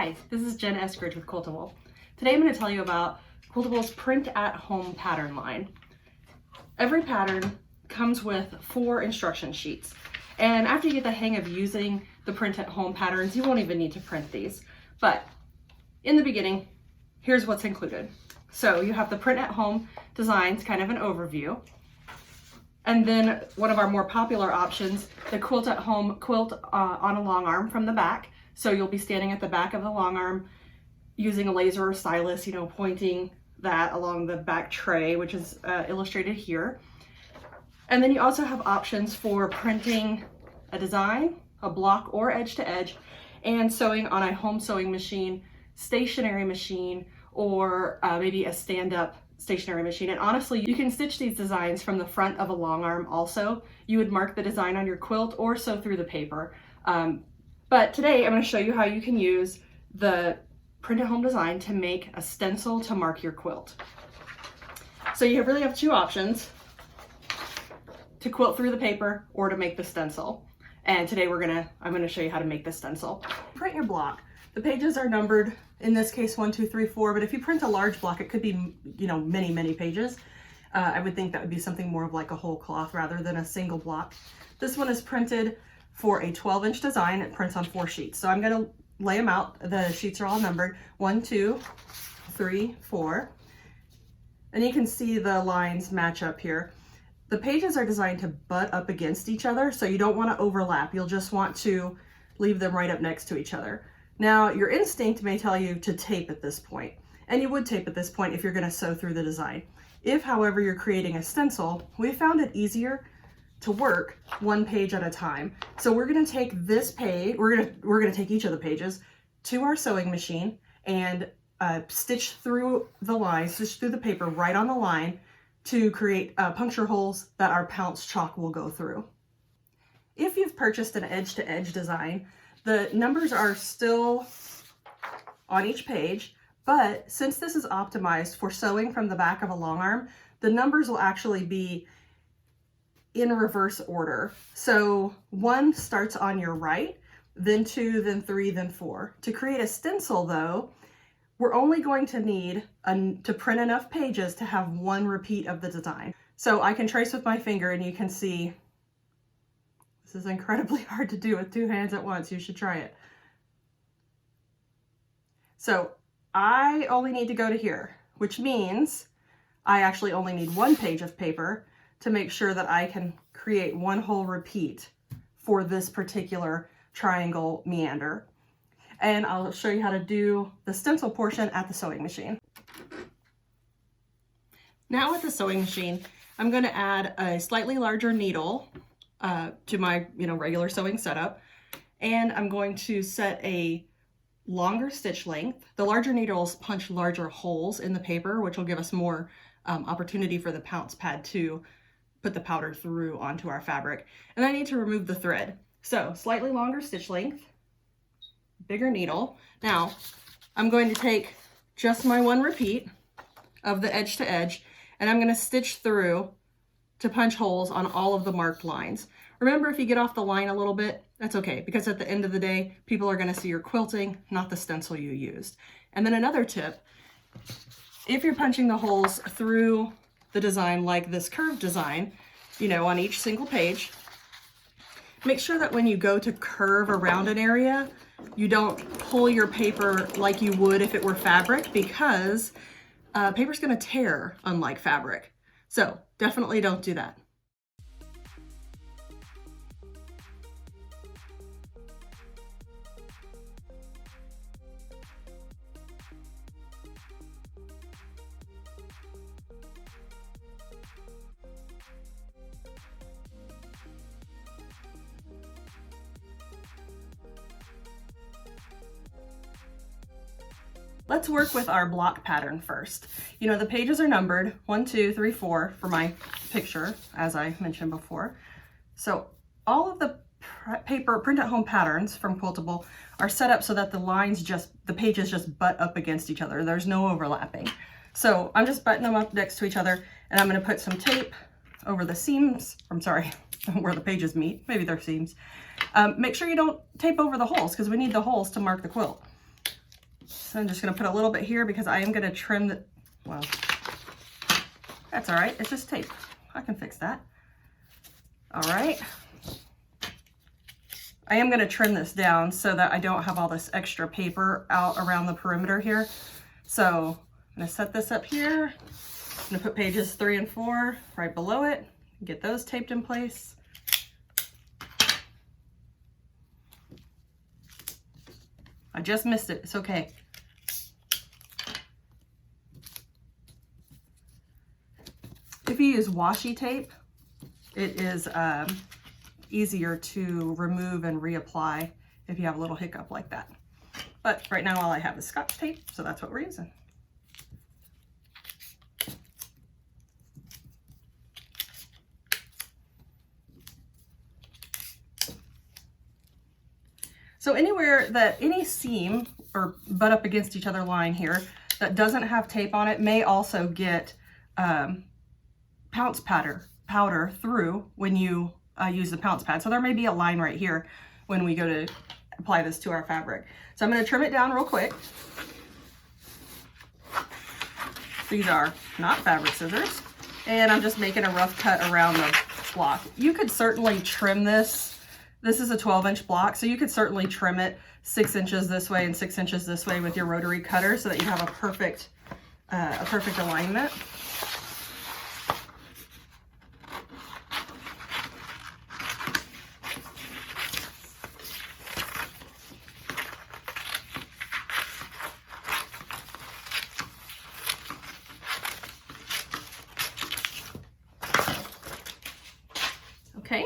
Hi, this is Jen Eskridge with Quiltable. Today I'm going to tell you about Quiltable's Print at Home pattern line. Every pattern comes with 4 instruction sheets, and after you get the hang of using the Print at Home patterns, you won't even need to print these. But in the beginning, here's what's included. So you have the Print at Home designs, kind of an overview. And then one of our more popular options, the Quilt at Home quilt on a long arm from the back. So you'll be standing at the back of the long arm using a laser or stylus, pointing that along the back tray, which is illustrated here. And then you also have options for printing a design, a block or edge to edge, and sewing on a home sewing machine, stationary machine, or maybe a stand-up stationary machine. And honestly, you can stitch these designs from the front of a long arm also. You would mark the design on your quilt or sew through the paper. But today I'm going to show you how you can use the Print at Home design to make a stencil to mark your quilt. So you really have 2 options: to quilt through the paper or to make the stencil. And today I'm going to show you how to make the stencil. Print your block. The pages are numbered, in this case 1, 2, 3, 4, but if you print a large block, it could be, many pages. I would think that would be something more of like a whole cloth rather than a single block. This one is printed for a 12-inch design. It prints on 4 sheets. So I'm going to lay them out. The sheets are all numbered 1, 2, 3, 4. And you can see the lines match up here. The pages are designed to butt up against each other, so you don't want to overlap. You'll just want to leave them right up next to each other. Now, your instinct may tell you to tape at this point, and you would tape at this point if you're going to sew through the design. If, however, you're creating a stencil, we found it easier to work 1 page at a time. So we're going to take this page, we're going to take each of the pages to our sewing machine and stitch through the line, stitch through the paper right on the line to create puncture holes that our pounce chalk will go through. If you've purchased an edge-to-edge design, the numbers are still on each page, but since this is optimized for sewing from the back of a long arm, the numbers will actually be in reverse order. So 1 starts on your right, then 2, then 3, then 4. To create a stencil though, we're only going to need to print enough pages to have 1 repeat of the design. So I can trace with my finger and you can see this is incredibly hard to do with 2 hands at once. You should try it. So I only need to go to here, which means I actually only need 1 page of paper to make sure that I can create 1 whole repeat for this particular triangle meander. And I'll show you how to do the stencil portion at the sewing machine. Now with the sewing machine, I'm going to add a slightly larger needle to my regular sewing setup, and I'm going to set a longer stitch length. The larger needles punch larger holes in the paper, which will give us more opportunity for the pounce pad to put the powder through onto our fabric. And I need to remove the thread. So slightly longer stitch length, bigger needle. Now I'm going to take just my 1 repeat of the edge to edge, and I'm going to stitch through to punch holes on all of the marked lines. Remember, if you get off the line a little bit, that's okay, because at the end of the day, people are going to see your quilting, not the stencil you used. And then another tip, if you're punching the holes through the design like this curved design, on each single page, make sure that when you go to curve around an area, you don't pull your paper like you would if it were fabric, because paper's going to tear unlike fabric. So definitely don't do that. Let's work with our block pattern first. The pages are numbered 1, 2, 3, 4 for my picture, as I mentioned before. So all of the paper print at home patterns from Quiltable are set up so that the pages just butt up against each other. There's no overlapping. So I'm just butting them up next to each other, and I'm going to put some tape over the seams, where the pages meet, maybe they're seams. Make sure you don't tape over the holes, because we need the holes to mark the quilt. So I'm just gonna put a little bit here because I am gonna trim the, well, that's all right, it's just tape. I can fix that. All right. I am gonna trim this down so that I don't have all this extra paper out around the perimeter here. So I'm gonna set this up here. I'm gonna put pages 3 and 4 right below it, get those taped in place. I just missed it, it's okay. If you use washi tape, it is easier to remove and reapply if you have a little hiccup like that. But right now all I have is Scotch tape, so that's what we're using. So anywhere that any seam or butt up against each other line here that doesn't have tape on it may also get pounce powder through when you use the pounce pad. So there may be a line right here when we go to apply this to our fabric. So I'm going to trim it down real quick. These are not fabric scissors, and I'm just making a rough cut around the block. You could certainly trim this. This is a 12-inch block, so you could certainly trim it 6 inches this way and 6 inches this way with your rotary cutter so that you have a perfect alignment. Okay,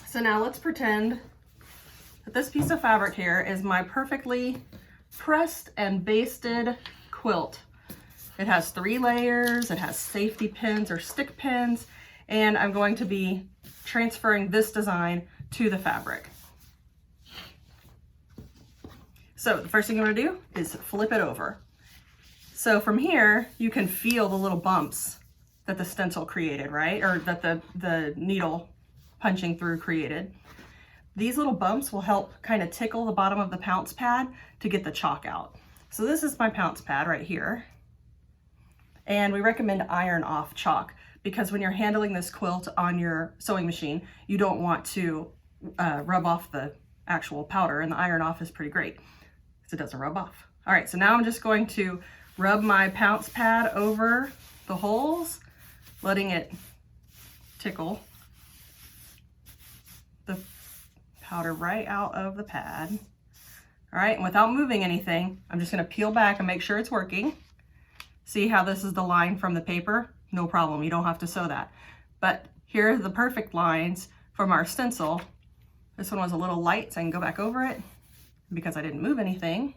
so now let's pretend that this piece of fabric here is my perfectly pressed and basted quilt. It has 3 layers, it has safety pins or stick pins, and I'm going to be transferring this design to the fabric. So the first thing I'm going to do is flip it over. So from here, you can feel the little bumps that the stencil created, right? Or that the needle punching through created. These little bumps will help kind of tickle the bottom of the pounce pad to get the chalk out. So this is my pounce pad right here. And we recommend iron off chalk because when you're handling this quilt on your sewing machine, you don't want to rub off the actual powder, and the iron off is pretty great because it doesn't rub off. All right, so now I'm just going to rub my pounce pad over the holes, letting it tickle the powder right out of the pad. All right, and without moving anything, I'm just gonna peel back and make sure it's working. See how this is the line from the paper? No problem, you don't have to sew that. But here are the perfect lines from our stencil. This one was a little light, so I can go back over it. Because I didn't move anything,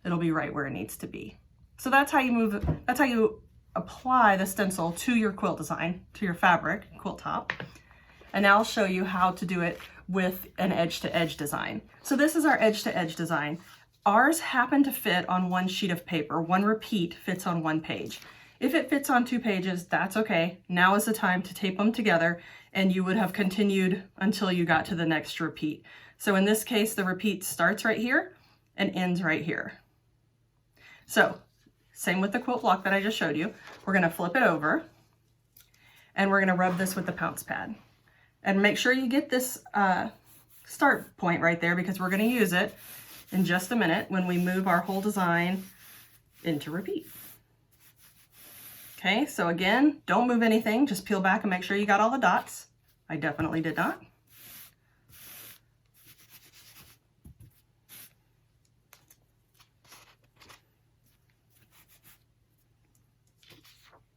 it'll be right where it needs to be. So that's how you apply the stencil to your quilt design, to your fabric, quilt top. And now I'll show you how to do it with an edge-to-edge design. So this is our edge-to-edge design. Ours happen to fit on one sheet of paper. One repeat fits on one page. If it fits on 2 pages, that's okay. Now is the time to tape them together, and you would have continued until you got to the next repeat. So in this case, the repeat starts right here and ends right here. So same with the quilt block that I just showed you. We're gonna flip it over and we're gonna rub this with the pounce pad. And make sure you get this start point right there because we're gonna use it in just a minute when we move our whole design into repeat. Okay, so again, don't move anything, just peel back and make sure you got all the dots. I definitely did not.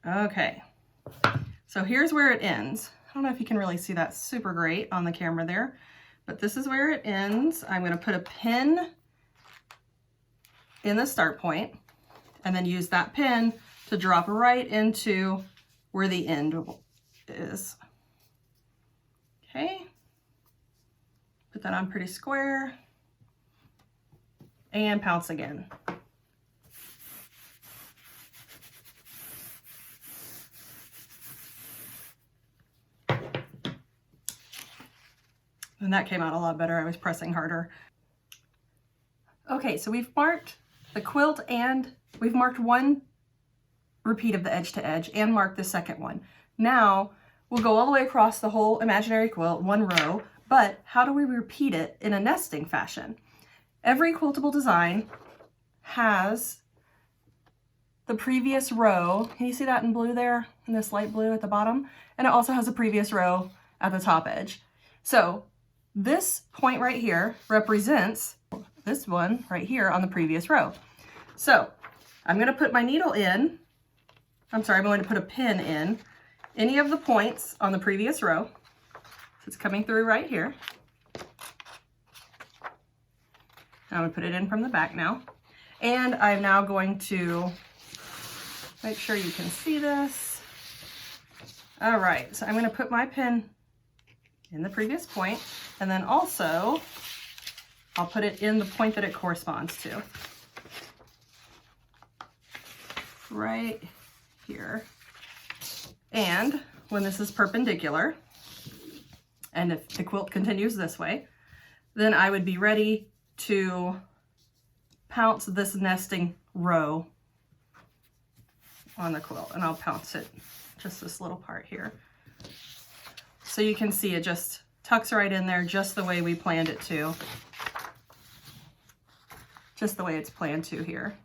Okay, so here's where it ends. I don't know if you can really see that super great on the camera there, but this is where it ends. I'm going to put a pin in the start point and then use that pin to drop right into where the end is. Okay, put that on pretty square and pounce again. And that came out a lot better. I was pressing harder. Okay, so we've marked the quilt and we've marked one repeat of the edge to edge and marked the second one. Now we'll go all the way across the whole imaginary quilt, one row, but how do we repeat it in a nesting fashion? Every quiltable design has the previous row. Can you see that in blue there, in this light blue at the bottom? And it also has a previous row at the top edge. So this point right here represents this one right here on the previous row. So I'm going to put my needle in, I'm going to put a pin in any of the points on the previous row. So it's coming through right here. I'm going to put it in from the back now. And I'm now going to make sure you can see this. All right, so I'm going to put my pin in the previous point, and then also I'll put it in the point that it corresponds to. Right here. And when this is perpendicular, and if the quilt continues this way, then I would be ready to pounce this nesting row on the quilt, and I'll pounce it just this little part here. So you can see it just tucks right in there just the way we planned it to. Just the way it's planned to here.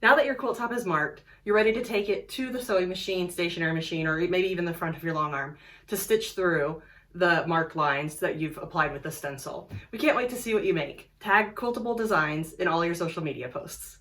Now that your quilt top is marked, you're ready to take it to the sewing machine, stationary machine, or maybe even the front of your long arm to stitch through the marked lines that you've applied with the stencil. We can't wait to see what you make. Tag Quiltable Designs in all your social media posts.